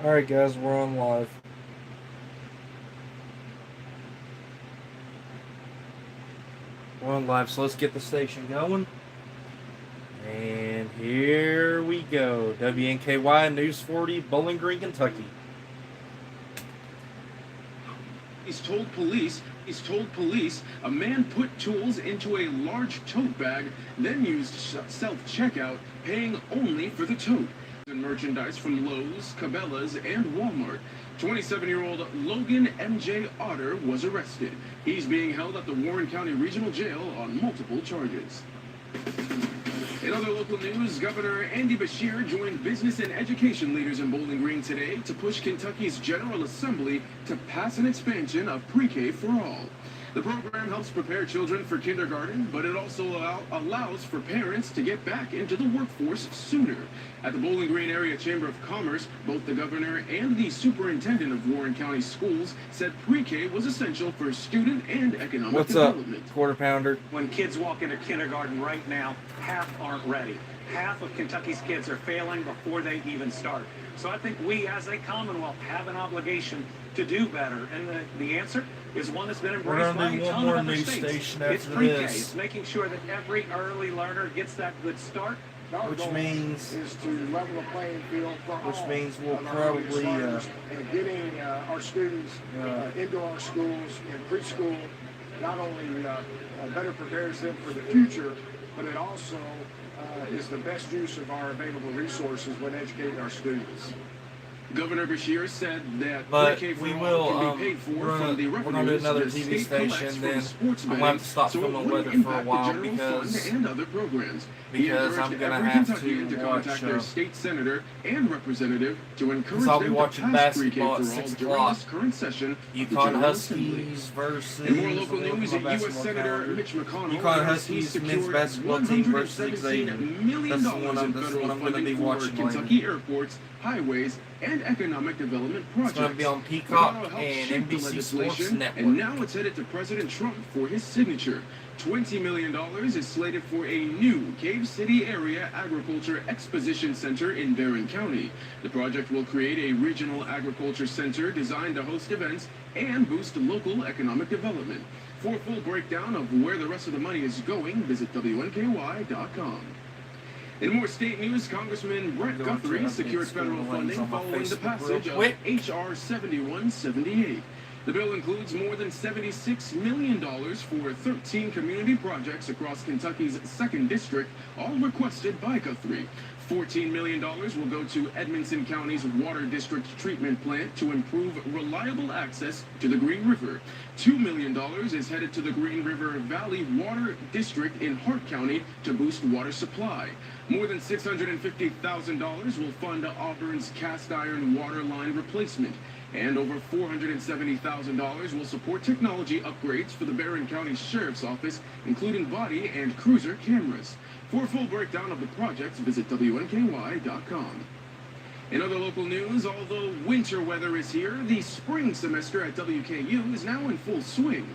Alright guys, we're on live. We're on live, so let's get the station going. And here we go. WNKY News 40, Bowling Green, Kentucky. He's told police a man put tools into a large tote bag, then used self-checkout, paying only for the tote. And merchandise from Lowe's, Cabela's, and Walmart. 27-year-old Logan M.J. Otter was arrested. He's being held at the Warren County Regional Jail on multiple charges. In other local news, Governor Andy Beshear joined business and education leaders in Bowling Green today to push Kentucky's General Assembly to pass an expansion of pre-K for all. The program helps prepare children for kindergarten, but it also allows for parents to get back into the workforce sooner. At the Bowling Green Area Chamber of Commerce, both the governor and the superintendent of Warren County Schools said pre-K was essential for student and economic development. What's up, quarter pounder? When kids walk into kindergarten right now, half aren't ready. Half of Kentucky's kids are failing before they even start. So I think we, as a Commonwealth, have an obligation to do better. And the answer is one that's been embraced by a ton of other states. It's pre-K. It's making sure that every early learner gets that good start. Which means is to level the playing field for all. Means we'll probably and getting our students into our schools in preschool not only better prepares them for the future, but it also is the best use of our available resources when educating our students. Governor Beshear said that pre-K for all can be paid for from the revenues. We're going to do another TV station, then I'm going to have to stop filming weather for a while because and other programs. I'm going to have to contact their state senator and representative to encourage I'll be them watching to pass basketball at pre-K 6 for all during o'clock. this current session. UConn Huskies versus. In more local news, U.S. Senator Mitch McConnell UConn Huskies men's basketball team versus Xavier. $117 million in federal funding for Kentucky airports, highways, and economic development projects. It's going to be on Peacock and NBC Sports Network. And now it's headed to President Trump for his signature. $20 million is slated for a new Cave City Area Agriculture Exposition Center in Barron County. The project will create a regional agriculture center designed to host events and boost local economic development. For a full breakdown of where the rest of the money is going, visit WNKY.com. In more state news, Congressman Brett Guthrie secured federal funding following the passage of H.R. 7178. The bill includes more than $76 million for 13 community projects across Kentucky's 2nd District, all requested by Guthrie. $14 million will go to Edmonson County's Water District Treatment Plant to improve reliable access to the Green River. $2 million is headed to the Green River Valley Water District in Hart County to boost water supply. More than $650,000 will fund Auburn's cast iron water line replacement. And over $470,000 will support technology upgrades for the Barron County Sheriff's Office, including body and cruiser cameras. For a full breakdown of the projects, visit WNKY.com. In other local news, although winter weather is here, the spring semester at WKU is now in full swing.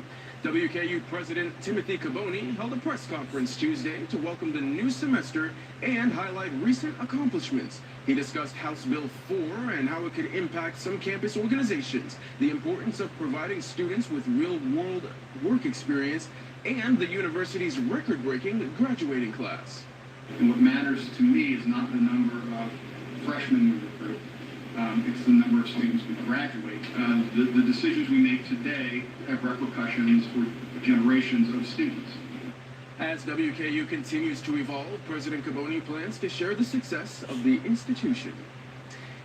WKU President Timothy Caboni held a press conference Tuesday to welcome the new semester and highlight recent accomplishments. He discussed House Bill 4 and how it could impact some campus organizations, the importance of providing students with real-world work experience, and the university's record-breaking graduating class. And what matters to me is not the number of freshmen we recruit. It's the number of students we graduate. The decisions we make today have repercussions for generations of students. As WKU continues to evolve, President Caboni plans to share the success of the institution.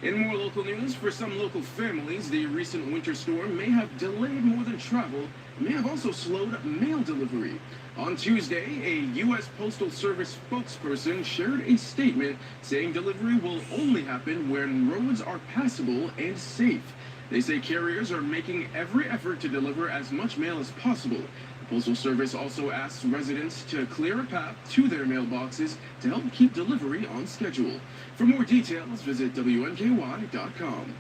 In more local news, for some local families, the recent winter storm may have delayed more than travel, may have also slowed mail delivery. On Tuesday, a U.S. Postal Service spokesperson shared a statement saying delivery will only happen when roads are passable and safe. They say carriers are making every effort to deliver as much mail as possible. The Postal Service also asks residents to clear a path to their mailboxes to help keep delivery on schedule. For more details, visit WNKY.com.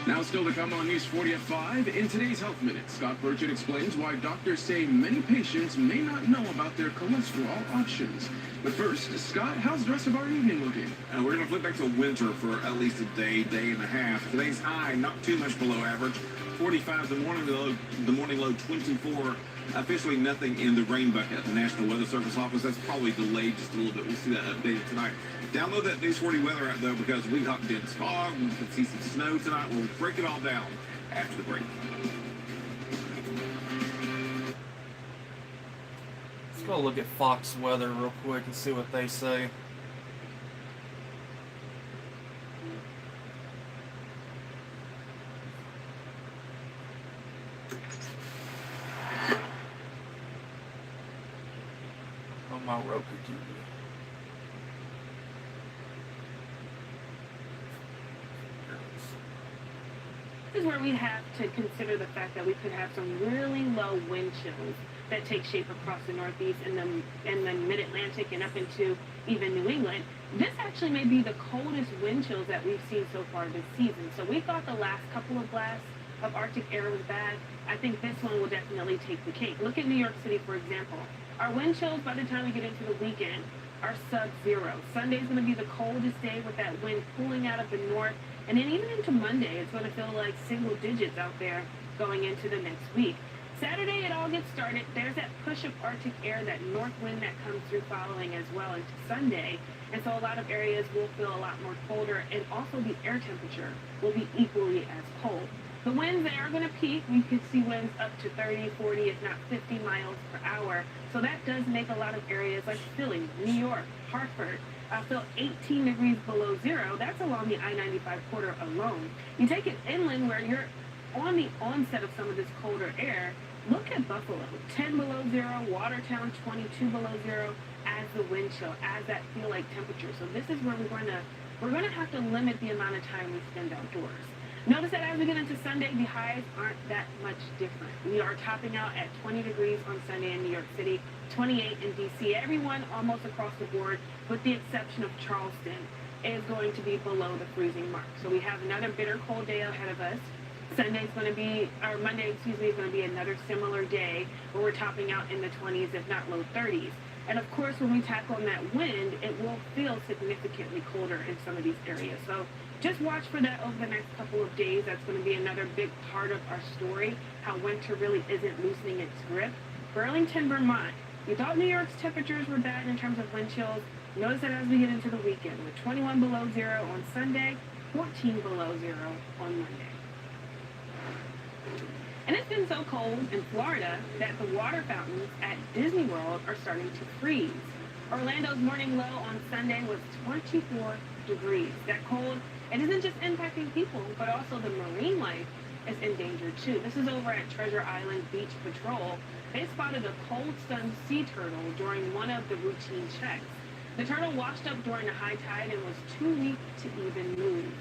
Now still to come on News 40 at 5. In today's Health Minute, Scott Burchett explains why doctors say many patients may not know about their cholesterol options. But first, Scott, how's the rest of our evening looking? We're going to flip back to winter for at least a day, day and a half. Today's high, not too much below average. 45, the morning low 24. Officially nothing in the rain bucket at the National Weather Service office. That's probably delayed just a little bit. We'll see that updated tonight. Download that News 40 weather app, though, because we got dense fog. We can see some snow tonight. We'll break it all down after the break. Let's go look at Fox weather real quick and see what they say. On my Roku TV. This is where we have to consider the fact that we could have some really low wind chills that take shape across the Northeast and the Mid-Atlantic and up into even New England. This actually may be the coldest wind chills that we've seen so far this season. So we thought the last couple of blasts of Arctic air was bad. I think this one will definitely take the cake. Look at New York City, for example. Our wind chills by the time we get into the weekend are sub-zero. Sunday's going to be the coldest day with that wind pulling out of the north. And then even into Monday, it's going to feel like single digits out there going into the next week. Saturday, it all gets started. There's that push of Arctic air, that north wind that comes through following as well into Sunday. And so a lot of areas will feel a lot more colder, and also the air temperature will be equally as cold. The winds, they are going to peak. We could see winds up to 30, 40, if not 50 miles per hour. So that does make a lot of areas like Philly, New York, Hartford, feel 18 degrees below zero. That's along the I-95 corridor alone. You take it inland where you're on the onset of some of this colder air. Look at Buffalo, 10 below zero, Watertown, 22 below zero as the wind chill, as that feel-like temperature. So this is where we're going to have to limit the amount of time we spend outdoors. Notice that as we get into Sunday, the highs aren't that much different. We are topping out at 20 degrees on Sunday in New York City, 28 in D.C. Everyone almost across the board, with the exception of Charleston, is going to be below the freezing mark. So we have another bitter cold day ahead of us. Monday is going to be another similar day where we're topping out in the 20s, if not low 30s. And of course, when we tackle on that wind, it will feel significantly colder in some of these areas. So just watch for that over the next couple of days. That's going to be another big part of our story, how winter really isn't loosening its grip. Burlington, Vermont. We thought New York's temperatures were bad in terms of wind chills. Notice that as we get into the weekend, with 21 below zero on Sunday, 14 below zero on Monday. And it's been so cold in Florida that the water fountains at Disney World are starting to freeze. Orlando's morning low on Sunday was 24 degrees. That cold, it isn't just impacting people, but also the marine life is endangered too. This is over at Treasure Island Beach Patrol. They spotted a cold-stunned sea turtle during one of the routine checks. The turtle washed up during a high tide and was too weak to even move.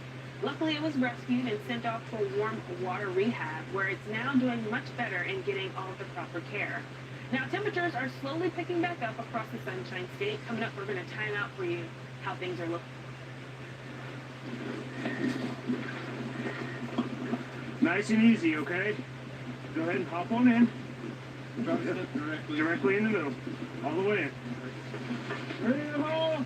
Luckily, it was rescued and sent off to a warm water rehab, where it's now doing much better and getting all of the proper care. Now, temperatures are slowly picking back up across the Sunshine State. Coming up, we're going to time out for you how things are looking. Nice and easy, okay? Go ahead and hop on in. Directly in the middle. All the way in. Ready to haul?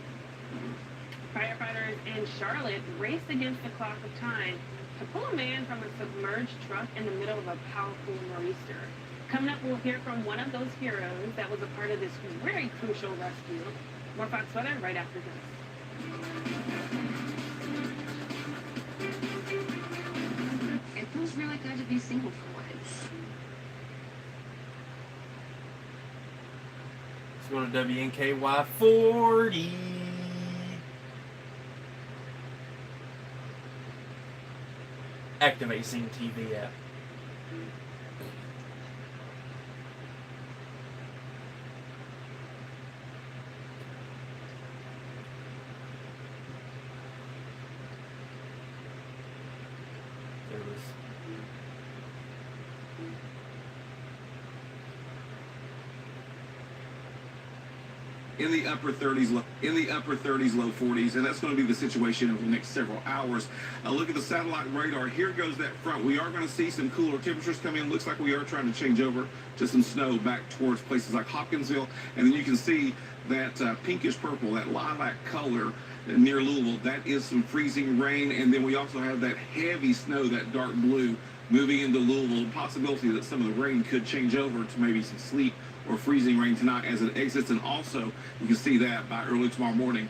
Firefighters in Charlotte raced against the clock of time to pull a man from a submerged truck in the middle of a powerful nor'easter. Coming up, we'll hear from one of those heroes that was a part of this very crucial rescue. More Fox weather right after this. It feels really good to be single for once. Let's go to WNKY 40. Activate Scene TV app. There it is. in the upper 30s, low 40s, and that's going to be the situation over the next several hours. Look at the satellite radar. Here goes that front. We are going to see some cooler temperatures come in. Looks like we are trying to change over to some snow back towards places like Hopkinsville, and then you can see that pinkish purple, that lilac color near Louisville. That is some freezing rain, and then we also have that heavy snow, that dark blue, moving into Louisville. The possibility that some of the rain could change over to maybe some sleet or freezing rain tonight as it exits, and also you can see that by early tomorrow morning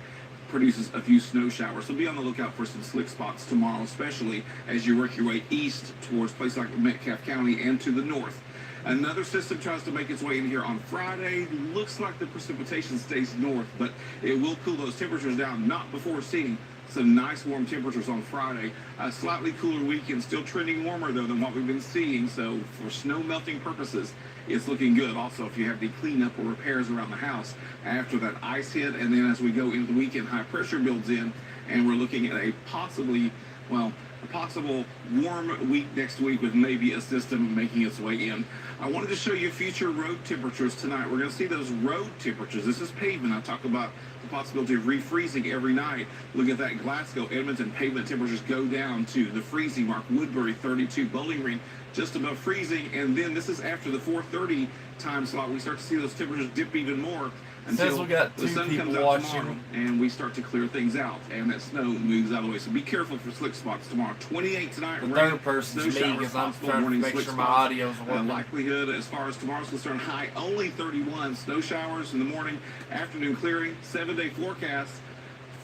produces a few snow showers. So be on the lookout for some slick spots tomorrow, especially as you work your way east towards places like Metcalfe County and to the north. Another system tries to make its way in here on Friday. Looks like the precipitation stays north, but it will cool those temperatures down, not before seeing some nice warm temperatures on Friday. A slightly cooler weekend, still trending warmer though than what we've been seeing. So for snow melting purposes, it's looking good. Also, if you have the cleanup or repairs around the house after that ice hit, and then as we go into the weekend, high pressure builds in, and we're looking at a possible warm week next week with maybe a system making its way in. I wanted to show you future road temperatures tonight. We're going to see those road temperatures. This is pavement. I talk about the possibility of refreezing every night. Look at that Glasgow, Edmonton pavement temperatures go down to the freezing mark. Woodbury 32, Bowling Green just above freezing, and then this is after the 4:30 time slot. We start to see those temperatures dip even more until we got the sun comes out tomorrow and we start to clear things out and that snow moves out of the way. So be careful for slick spots tomorrow. 28 tonight. The rain, third person's snow me showers because I'm possible, trying to morning make slick sure my spots. audio's working. Likelihood as far as tomorrow's concerned, high only 31. Snow showers in the morning, afternoon clearing. 7-day forecast.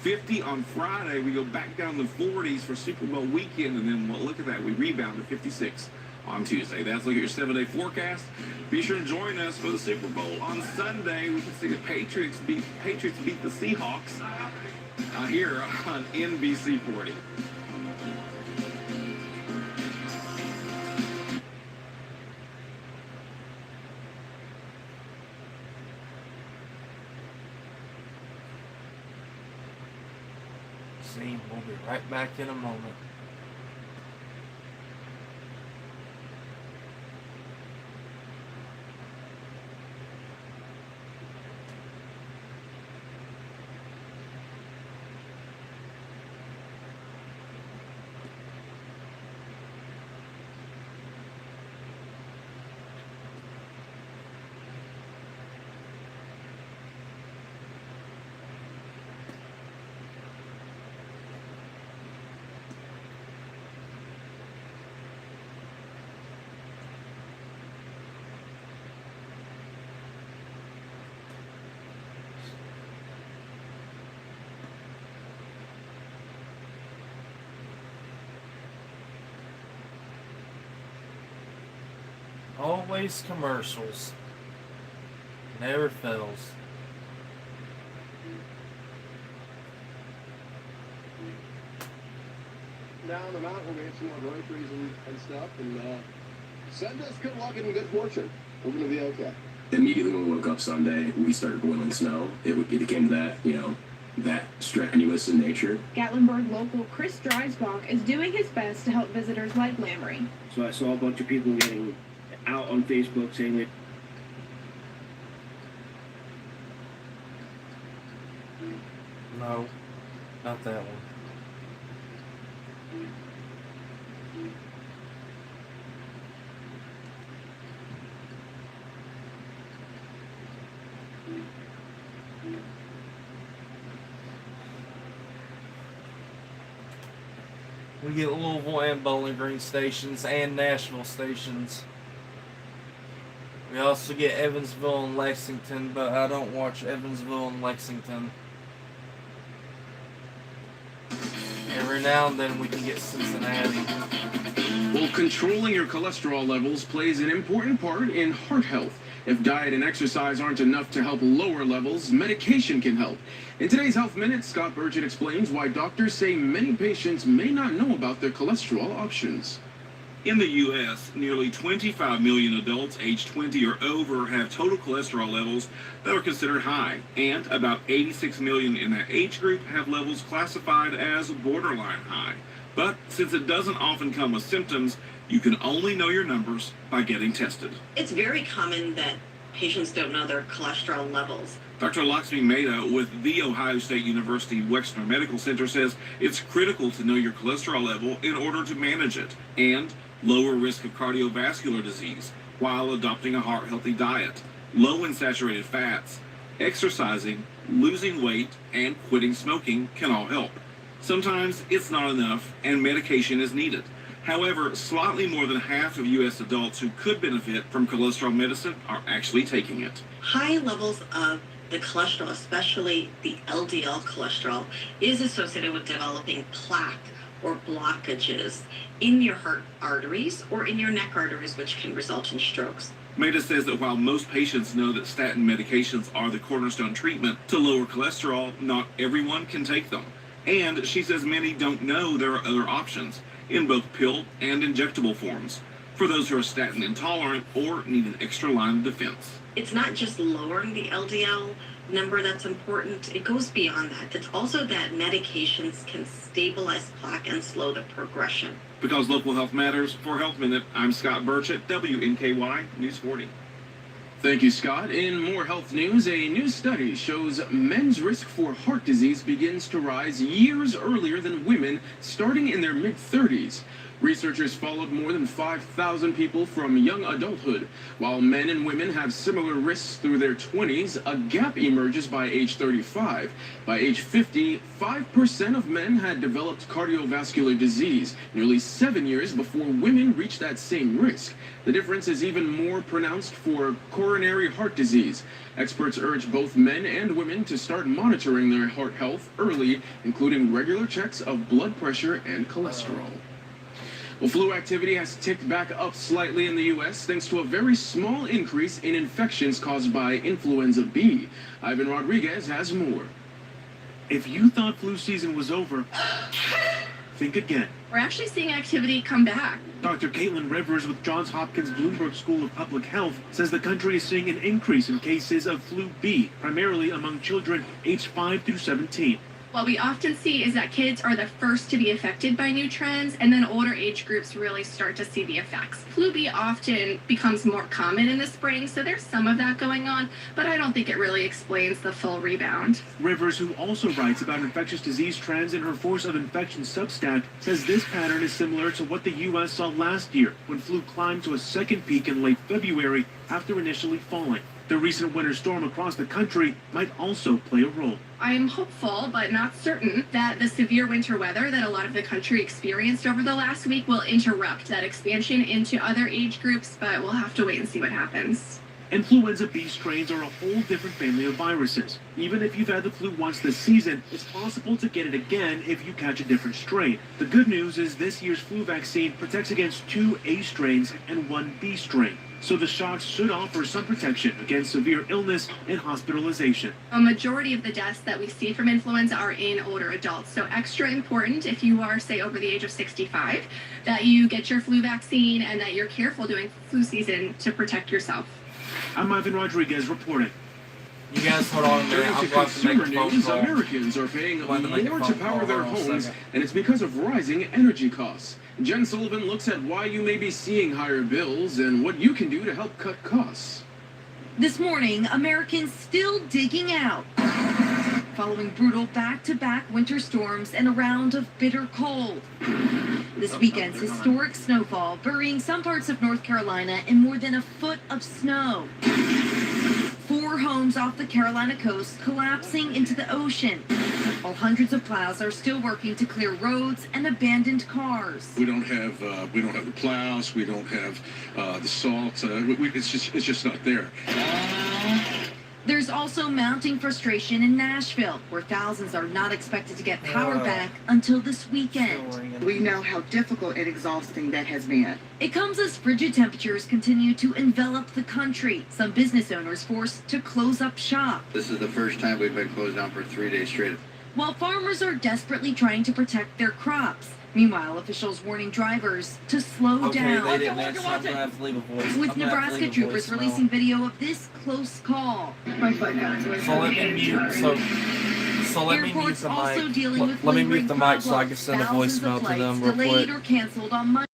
50 on Friday. We go back down to the 40s for Super Bowl weekend, and then look at that, we rebound to 56 on Tuesday. That's look at your 7-day forecast. Be sure to join us for the Super Bowl on Sunday. We can see the Patriots beat the Seahawks here on NBC 40. See, we'll be right back in a moment. Always commercials. Never fails. Down the mountain, we have some more groceries and stuff, and send us good luck and good fortune. We're going to be okay. Immediately when we woke up Sunday, we started boiling snow. It became that, that strenuous in nature. Gatlinburg local Chris Dreisbach is doing his best to help visitors like Lamry. So I saw a bunch of people getting out on Facebook saying that No, not that one. We get Louisville and Bowling Green stations and Nashville stations. We also get Evansville and Lexington, but I don't watch Evansville and Lexington. Every now and then we can get Cincinnati. Well, controlling your cholesterol levels plays an important part in heart health. If diet and exercise aren't enough to help lower levels, medication can help. In today's Health Minute, Scott Burgett explains why doctors say many patients may not know about their cholesterol options. In the U.S., nearly 25 million adults aged 20 or over have total cholesterol levels that are considered high, and about 86 million in that age group have levels classified as borderline high. But since it doesn't often come with symptoms, you can only know your numbers by getting tested. It's very common that patients don't know their cholesterol levels. Dr. Laxmi Mehta with the Ohio State University Wexner Medical Center says it's critical to know your cholesterol level in order to manage it and lower risk of cardiovascular disease while adopting a heart-healthy diet, low in saturated fats, exercising, losing weight, and quitting smoking can all help. Sometimes it's not enough and medication is needed. However, slightly more than half of U.S. adults who could benefit from cholesterol medicine are actually taking it. High levels of the cholesterol, especially the LDL cholesterol, is associated with developing plaque or blockages in your heart arteries or in your neck arteries, which can result in strokes. Mehta says that while most patients know that statin medications are the cornerstone treatment to lower cholesterol, not everyone can take them. And she says many don't know there are other options in both pill and injectable forms for those who are statin intolerant or need an extra line of defense. It's not just lowering the LDL number that's important. It goes beyond that. It's also that medications can stabilize plaque and slow the progression. Because local health matters, for Health Minute, I'm Scott Birch at WNKY News 40. Thank you, Scott. In more health news, a new study shows men's risk for heart disease begins to rise years earlier than women, starting in their mid-30s. Researchers followed more than 5,000 people from young adulthood. While men and women have similar risks through their 20s, a gap emerges by age 35. By age 50, 5% of men had developed cardiovascular disease, nearly 7 years before women reached that same risk. The difference is even more pronounced for coronary heart disease. Experts urge both men and women to start monitoring their heart health early, including regular checks of blood pressure and cholesterol. Well, flu activity has ticked back up slightly in the U.S. thanks to a very small increase in infections caused by influenza B. Ivan Rodriguez has more. If you thought flu season was over, think again. We're actually seeing activity come back. Dr. Caitlin Rivers with Johns Hopkins Bloomberg School of Public Health says the country is seeing an increase in cases of flu B, primarily among children aged 5 through 17. What we often see is that kids are the first to be affected by new trends, and then older age groups really start to see the effects. Flu B often becomes more common in the spring, so there's some of that going on, but I don't think it really explains the full rebound. Rivers, who also writes about infectious disease trends in her Force of Infection Substack, says this pattern is similar to what the U.S. saw last year, when flu climbed to a second peak in late February after initially falling. The recent winter storm across the country might also play a role. I am hopeful, but not certain, that the severe winter weather that a lot of the country experienced over the last week will interrupt that expansion into other age groups, but we'll have to wait and see what happens. Influenza B strains are a whole different family of viruses. Even if you've had the flu once this season, it's possible to get it again if you catch a different strain. The good news is this year's flu vaccine protects against 2 A strains and 1 B strain. So the shots should offer some protection against severe illness and hospitalization. A majority of the deaths that we see from influenza are in older adults. So extra important if you are, say, over the age of 65, that you get your flu vaccine and that you're careful during flu season to protect yourself. I'm Ivan Rodriguez reporting. You guys hold on a minute. Turning I'm to about to make consumer a phone news, call. Americans are paying I'm about to make a more to phone power call. their Hold on a homes, second. and it's because of rising energy costs. Jen Sullivan looks at why you may be seeing higher bills and what you can do to help cut costs. This morning, Americans still digging out, following brutal back-to-back winter storms and a round of bitter cold. This weekend's historic snowfall burying some parts of North Carolina in more than a foot of snow. 4 homes off the Carolina coast collapsing into the ocean, while hundreds of plows are still working to clear roads and abandoned cars. We don't have the plows. We don't have the salt. It's just not there. There's also mounting frustration in Nashville, where thousands are not expected to get power back until this weekend. We know how difficult and exhausting that has been. It comes as frigid temperatures continue to envelop the country. Some business owners forced to close up shop. This is the first time we've been closed down for 3 days straight. While farmers are desperately trying to protect their crops. Meanwhile, officials warning drivers to slow down. They didn't answer. I'm gonna have to leave a voice. With Nebraska troopers releasing video of this close call. So let me mute. So let me mute the also mic. dealing with Let me mute the mic so I can send a Thousands of voicemail to flights them real quick. delayed or canceled on Monday.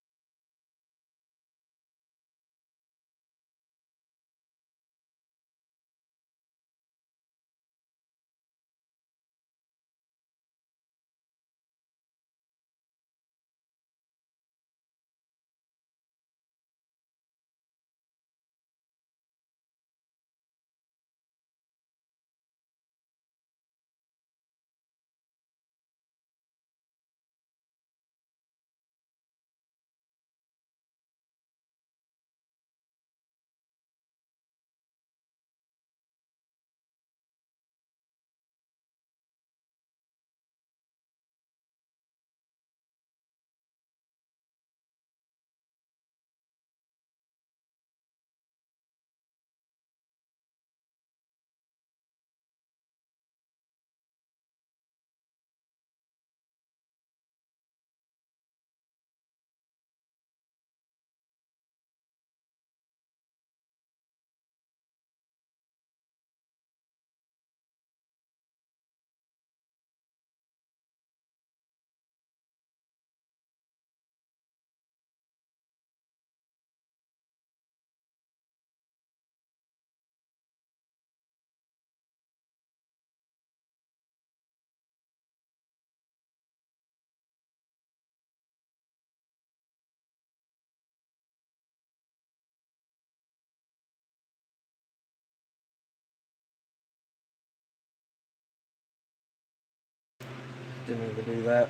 Didn't mean to do that.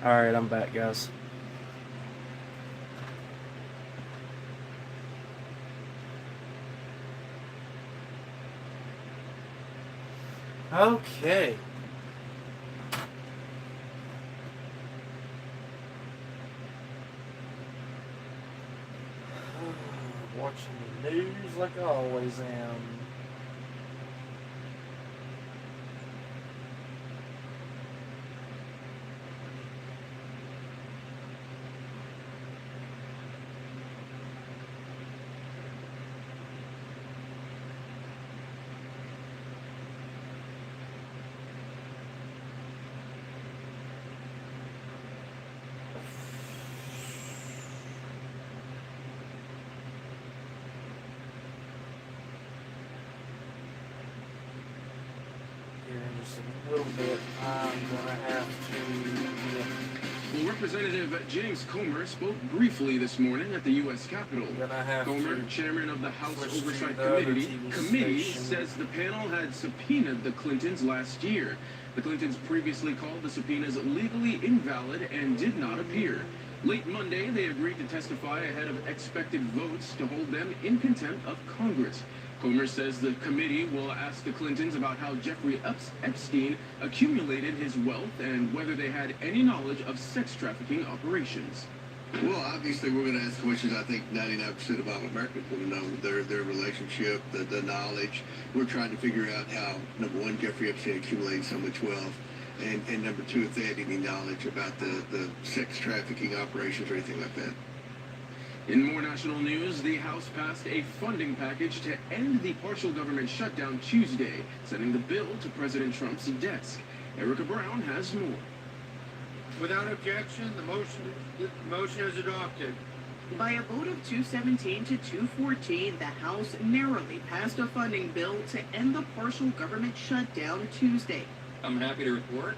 Alright, I'm back, guys. Okay. Watching the news like I always am. Just a little bit. I'm gonna have to. Well, Representative James Comer spoke briefly this morning at the U.S. Capitol. Comer, chairman of the House Oversight Committee, says the panel had subpoenaed the Clintons last year. The Clintons previously called the subpoenas legally invalid and did not appear. Late Monday, they agreed to testify ahead of expected votes to hold them in contempt of Congress. Comer says the committee will ask the Clintons about how Jeffrey Epstein accumulated his wealth and whether they had any knowledge of sex trafficking operations. Well, obviously, we're going to ask questions. I think 99% of all Americans want to know their relationship, the knowledge. We're trying to figure out how, number one, Jeffrey Epstein accumulated so much wealth, and number two, if they had any knowledge about the sex trafficking operations or anything like that. In more national news, the House passed a funding package to end the partial government shutdown Tuesday, sending the bill to President Trump's desk. Erica Brown has more. Without objection, the motion is adopted. By a vote of 217 to 214, the House narrowly passed a funding bill to end the partial government shutdown Tuesday. I'm happy to report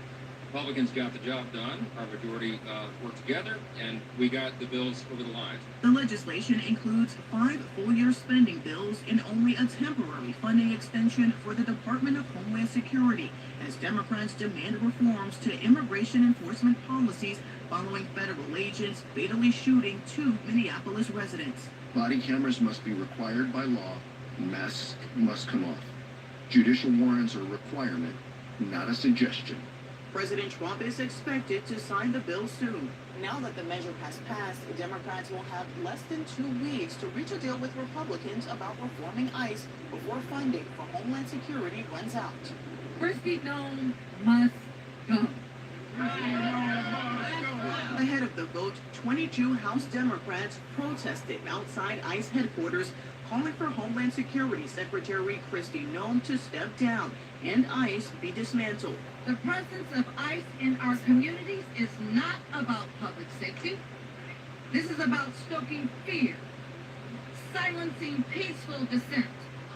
Republicans got the job done. Our majority worked together, and we got the bills over the line. The legislation includes 5 full-year spending bills and only a temporary funding extension for the Department of Homeland Security, as Democrats demand reforms to immigration enforcement policies following federal agents fatally shooting 2 Minneapolis residents. Body cameras must be required by law. Masks must come off. Judicial warrants are a requirement, not a suggestion. President Trump is expected to sign the bill soon. Now that the measure has passed, Democrats will have less than 2 weeks to reach a deal with Republicans about reforming ICE before funding for Homeland Security runs out. Kristi Noem must go. Ahead of the vote, 22 House Democrats protested outside ICE headquarters, calling for Homeland Security Secretary Kristi Noem to step down and ICE be dismantled. The presence of ICE in our communities is not about public safety. This is about stoking fear, silencing peaceful dissent.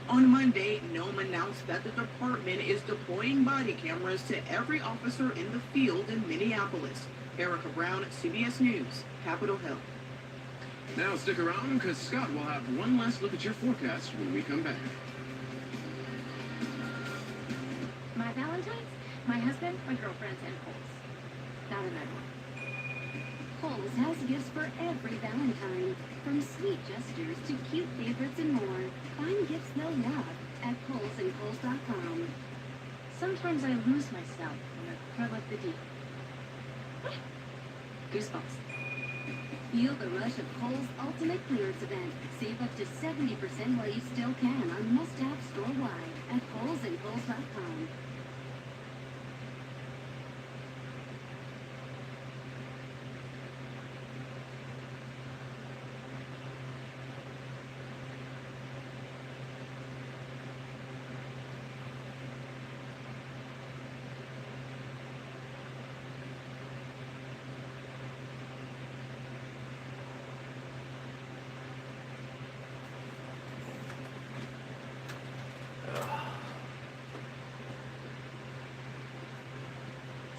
On Monday, Noem announced that the department is deploying body cameras to every officer in the field in Minneapolis. Erica Brown, CBS News, Capitol Hill. Now stick around, because Scott will have one last look at your forecast when we come back. My Valentine's, my husband, my girlfriends, and Kohl's. Not another one. Kohl's has gifts for every Valentine, from sweet gestures to cute favorites and more. Find gifts they'll love at Kohl's and Kohl's.com. Sometimes I lose myself in the thrill of the deep. Goosebumps. Feel the rush of Kohl's Ultimate Clearance Event. Save up to 70% while you still can on must-have store-wide at Kohl's and Kohl's.com.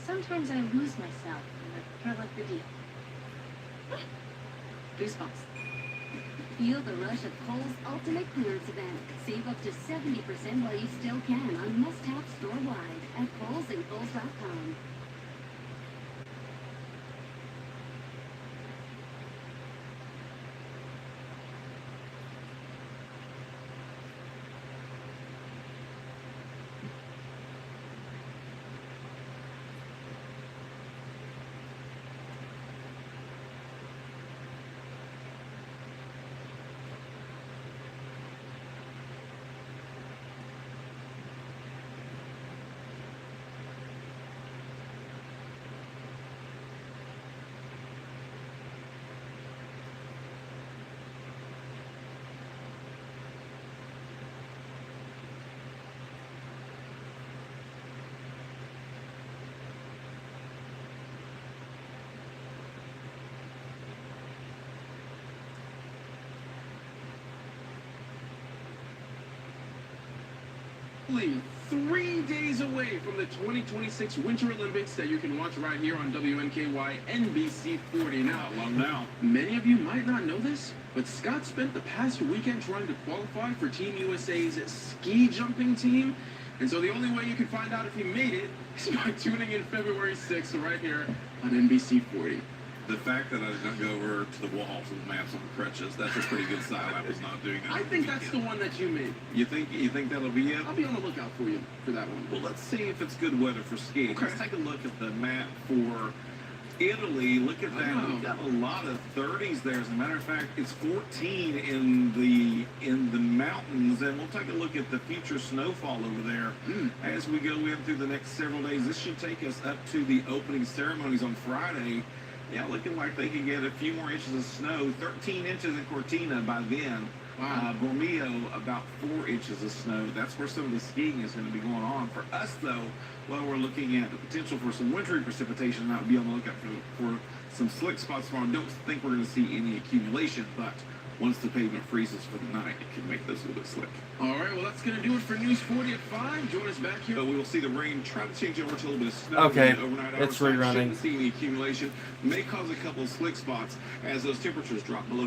Sometimes I lose myself in the thrill of the deep. Goosebumps. Feel the rush of Kohl's Ultimate Clearance Event. Save up to 70% while you still can on must-have store-wide HolesandColes.com. Only 3 days away from the 2026 Winter Olympics that you can watch right here on WNKY NBC 40. Now, many of you might not know this, but Scott spent the past weekend trying to qualify for Team USA's ski jumping team. And so the only way you can find out if he made it is by tuning in February 6th right here on NBC 40. The fact that I did not go over to the walls with maps on crutches, that's a pretty good sign I was not doing that. I think that's the one that you made. You think that'll be it? I'll be on the lookout for you for that one. Well, let's see if it's good weather for skiing. Okay. Let's take a look at the map for Italy. Look at that. We've got a lot of 30s there. As a matter of fact, it's 14 in the mountains, and we'll take a look at the future snowfall over there as we go in through the next several days. This should take us up to the opening ceremonies on Friday. Yeah, looking like they can get a few more inches of snow. 13 inches in Cortina by then. Wow. Bormio, about 4 inches of snow. That's where some of the skiing is going to be going on. For us, though, well, we're looking at the potential for some wintry precipitation. I'll be on the lookout for some slick spots tomorrow. Don't think we're going to see any accumulation, but once the pavement freezes for the night, it can make those a little bit slick. All right, well, that's going to do it for News 40 at 5. Join us back here. We will see the rain try to change over to a little bit of snow. Okay, in the overnight hours. it's rerunning. Shouldn't see any accumulation. May cause a couple of slick spots as those temperatures drop below